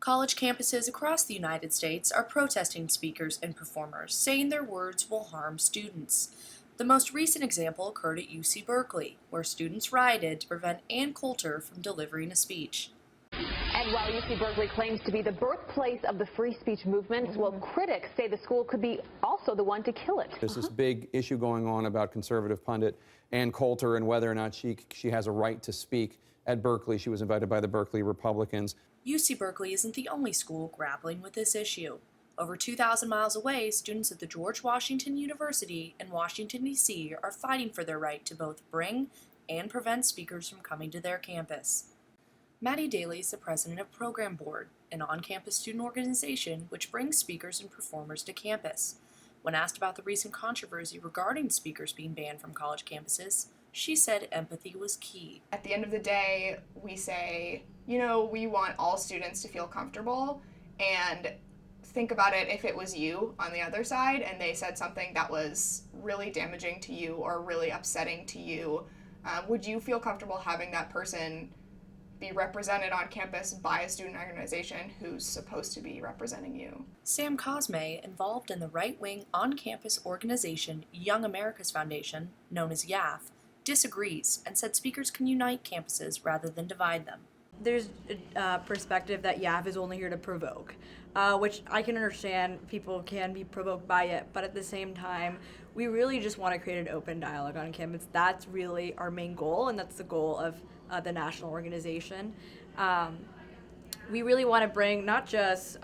College campuses across the United States are protesting speakers and performers, saying their words will harm students. The most recent example occurred at UC Berkeley, where students rioted to prevent Ann Coulter from delivering a speech. And while UC Berkeley claims to be the birthplace of the free speech movement, well, critics say the school could be also the one to kill it. There's this big issue going on about conservative pundit Ann Coulter and whether or not she has a right to speak at Berkeley. She was invited by the Berkeley Republicans. UC Berkeley isn't the only school grappling with this issue. Over 2,000 miles away, students at the George Washington University in Washington, D.C. are fighting for their right to both bring and prevent speakers from coming to their campus. Maddie Daly is the president of Program Board, an on-campus student organization which brings speakers and performers to campus. When asked about the recent controversy regarding speakers being banned from college campuses, she said empathy was key. At the end of the day, we say, we want all students to feel comfortable, and think about it if it was you on the other side and they said something that was really damaging to you or really upsetting to you. Would you feel comfortable having that person be represented on campus by a student organization who's supposed to be representing you? Sam Cosme, involved in the right-wing on-campus organization Young America's Foundation, known as YAF, disagrees and said speakers can unite campuses rather than divide them. There's a perspective that YAF is only here to provoke, which I can understand people can be provoked by it, but at the same time, we really just want to create an open dialogue on campus. That's really our main goal, and that's the goal of the national organization. We really want to bring not just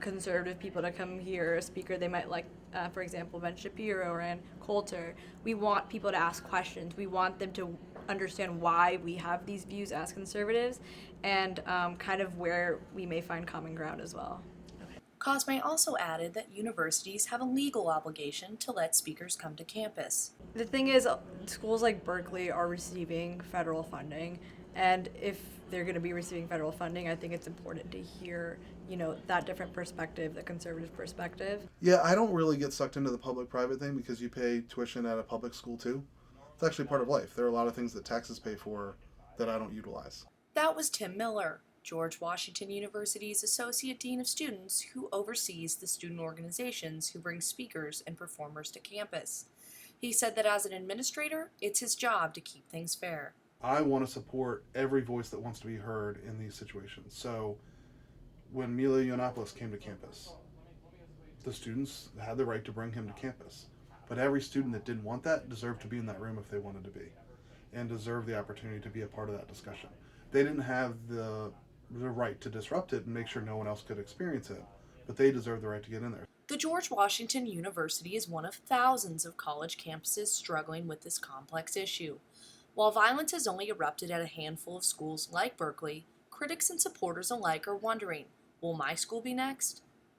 conservative people to come hear a speaker they might like, for example, Ben Shapiro or Ann Coulter. We want people to ask questions. We want them to understand why we have these views as conservatives and kind of where we may find common ground as well. Cosme also added that universities have a legal obligation to let speakers come to campus. The thing is, schools like Berkeley are receiving federal funding, and if they're going to be receiving federal funding, I think it's important to hear, that different perspective, the conservative perspective. Yeah, I don't really get sucked into the public-private thing because you pay tuition at a public school too. It's actually part of life. There are a lot of things that taxes pay for that I don't utilize. That was Tim Miller, George Washington University's Associate Dean of Students who oversees the student organizations who bring speakers and performers to campus. He said that as an administrator, it's his job to keep things fair. I want to support every voice that wants to be heard in these situations. So when Milo Yiannopoulos came to campus, the students had the right to bring him to campus. But every student that didn't want that deserved to be in that room if they wanted to be, and deserved the opportunity to be a part of that discussion. They didn't have the right to disrupt it and make sure no one else could experience it, but they deserve the right to get in there. The George Washington University is one of thousands of college campuses struggling with this complex issue. While violence has only erupted at a handful of schools like Berkeley, critics and supporters alike are wondering, will my school be next?